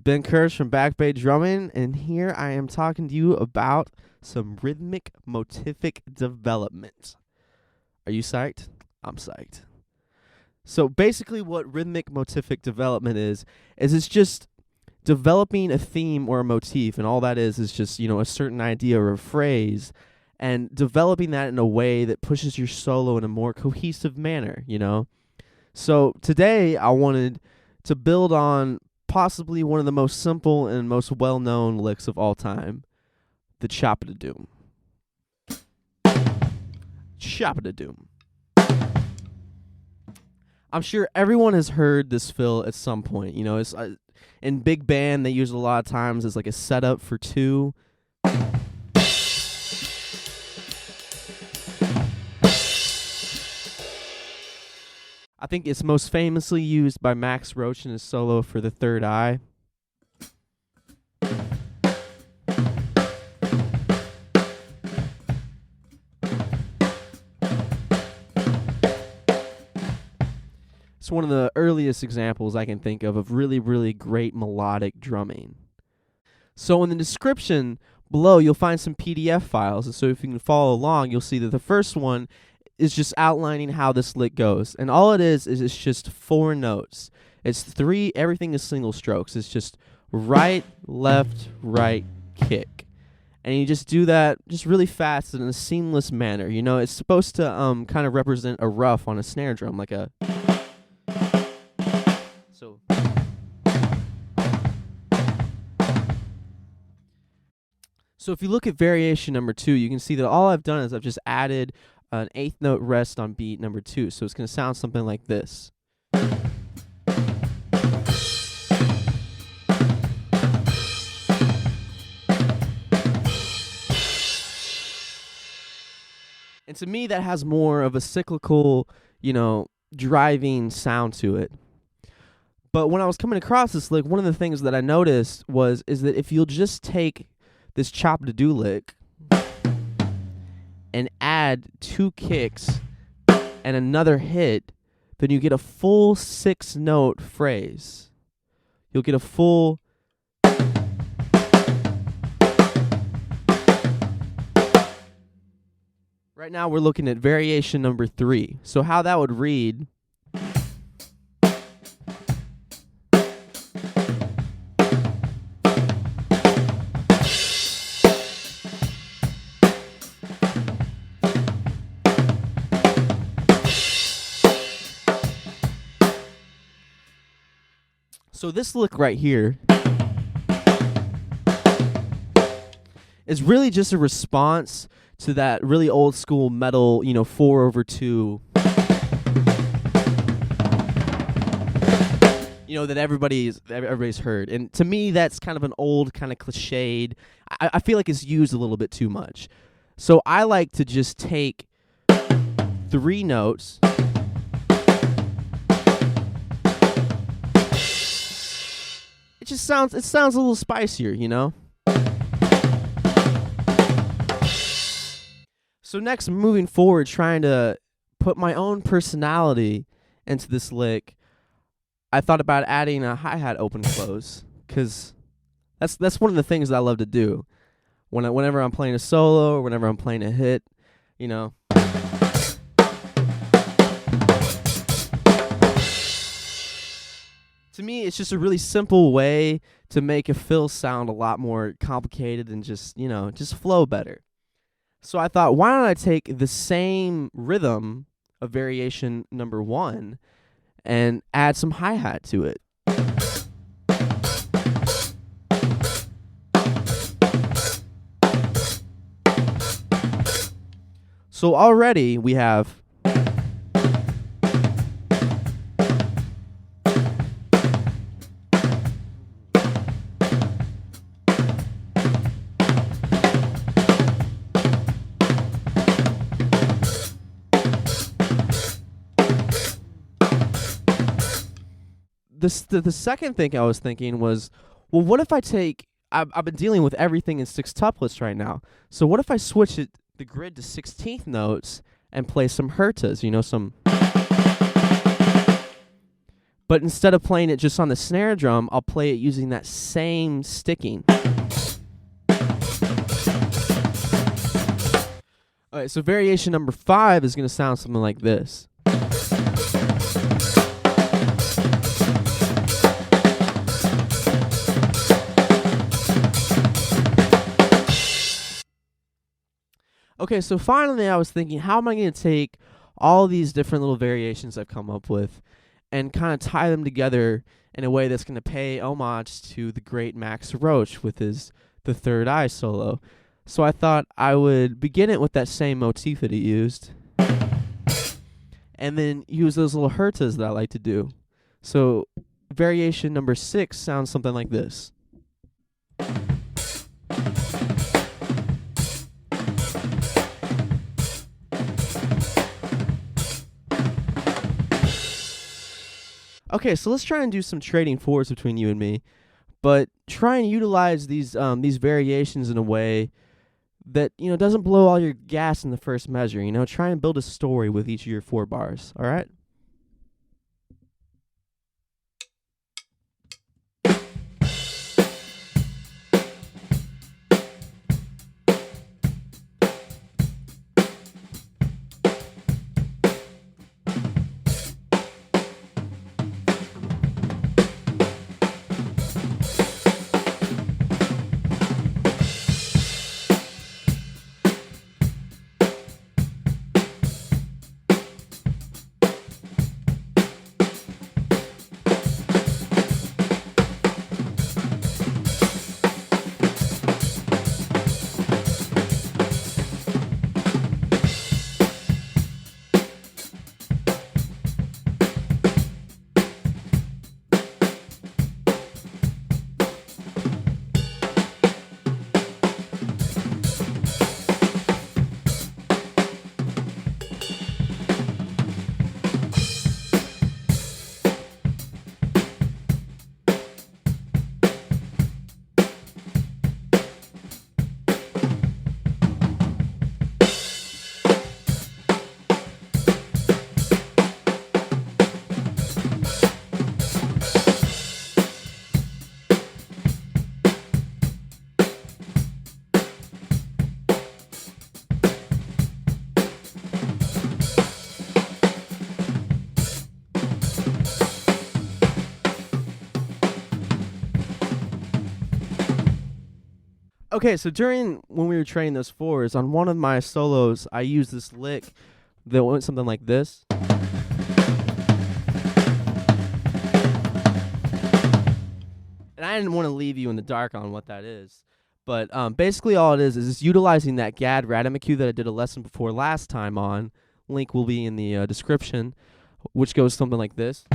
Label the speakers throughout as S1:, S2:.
S1: Ben Kurz from Back Bay Drumming, and here I am talking to you about some rhythmic motific development. Are you psyched? I'm psyched. So basically what rhythmic motific development is it's just developing a theme or a motif, and all that is just, a certain idea or a phrase, and developing that in a way that pushes your solo in a more cohesive manner, So today I wanted to build on possibly one of the most simple and most well-known licks of all time, the chop-a-da-doom. Chop-a-da-doom. I'm sure everyone has heard this fill at some point. It's in big band they use it a lot of times as like a setup for two. I think it's most famously used by Max Roach in his solo for The Third Eye. It's one of the earliest examples I can think of really, really great melodic drumming. So in the description below, you'll find some PDF files, and so if you can follow along, you'll see that the first one is just outlining how this lick goes. And all it is it's just 4 notes. It's 3, everything is single strokes. It's just right, left, right, kick. And you just do that just really fast in a seamless manner. It's supposed to kind of represent a rough on a snare drum, like a... So if you look at variation number 2, you can see that all I've done is I've just added an 8th note rest on beat number 2. So it's going to sound something like this. And to me, that has more of a cyclical, driving sound to it. But when I was coming across this lick, one of the things that I noticed is that if you'll just take this chop-a-da-doo lick and add 2 kicks and another hit, then you get a full 6-note phrase. You'll get a full... Right now we're looking at variation number 3. So how that would read... So this lick right here is really just a response to that really old school metal, 4/2, that everybody's heard. And to me, that's kind of an old, kind of cliched. I feel like it's used a little bit too much. So I like to just take 3 notes. It sounds a little spicier, So next, moving forward, trying to put my own personality into this lick, I thought about adding a hi-hat open close, because that's one of the things that I love to do. Whenever I'm playing a solo or whenever I'm playing a hit, To me, it's just a really simple way to make a fill sound a lot more complicated and just flow better. So I thought, why don't I take the same rhythm of variation number 1 and add some hi-hat to it. So already we have the second thing I was thinking was, well, what if I take... I've been dealing with everything in 6 tuplets right now. So what if I switch the grid to 16th notes and play some hertas, some... But instead of playing it just on the snare drum, I'll play it using that same sticking. All right, so variation number 5 is going to sound something like this. Okay, so finally I was thinking, how am I going to take all these different little variations I've come up with and kind of tie them together in a way that's going to pay homage to the great Max Roach with his The Third Eye solo. So I thought I would begin it with that same motif that he used, and then use those little hertas that I like to do. So variation number 6 sounds something like this. Okay, so let's try and do some trading fours between you and me, but try and utilize these variations in a way that, you know, doesn't blow all your gas in the first measure. You know, try and build a story with each of your 4 bars. All right. Okay, so when we were training those 4s, on one of my solos, I used this lick that went something like this. And I didn't want to leave you in the dark on what that is. But basically all it is it's utilizing that Gadd Ratamacue that I did a lesson before last time on. Link will be in the description, which goes something like this.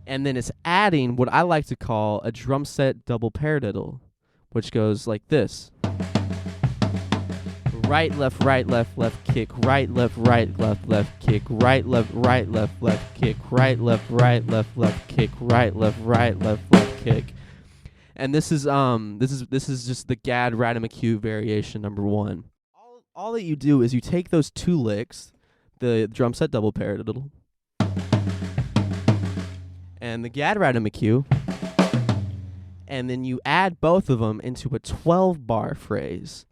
S1: And then it's adding what I like to call a drum set double paradiddle, which goes like this. Right, left, left, kick, right, left, left, kick, right, left, left, kick, right, left, kick, right, left, kick. And this is just the Gadd Ratamacue variation number 1. All that you do is you take those 2 licks, the drum set double paradiddle, and the Gadd Ratamacue, and then you add both of them into a 12-bar phrase.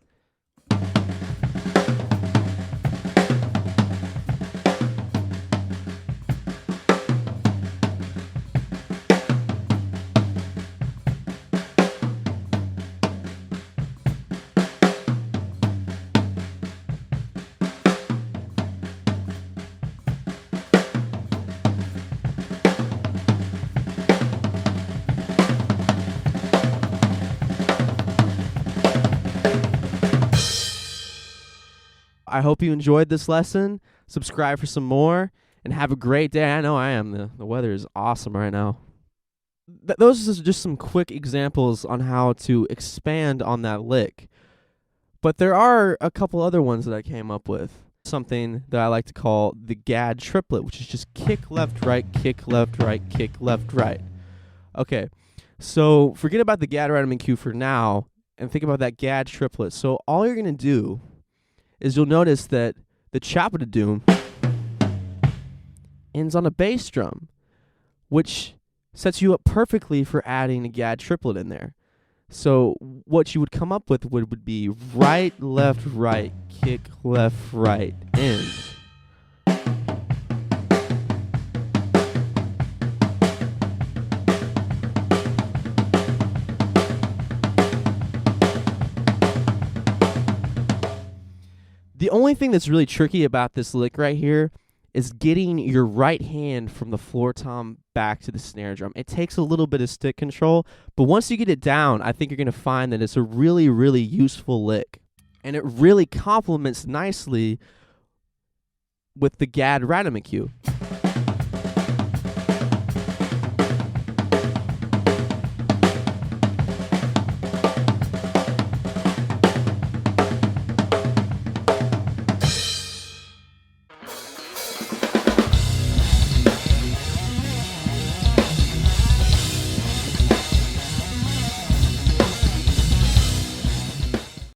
S1: I hope you enjoyed this lesson. Subscribe for some more, and have a great day. I know I am. The weather is awesome right now. Those are just some quick examples on how to expand on that lick. But there are a couple other ones that I came up with. Something that I like to call the Gadd triplet, which is just kick, left, right, kick, left, right, kick, left, right. Okay, so forget about the Gadd Ratamacue for now, and think about that Gadd triplet. So all you're going to do is you'll notice that the chop of the doom ends on a bass drum, which sets you up perfectly for adding a Gadd triplet in there. So what you would come up with would be right, left, right, kick, left, right, end. The only thing that's really tricky about this lick right here is getting your right hand from the floor tom back to the snare drum. It takes a little bit of stick control, but once you get it down, I think you're going to find that it's a really, really useful lick. And it really complements nicely with the Gadd Ratamacue.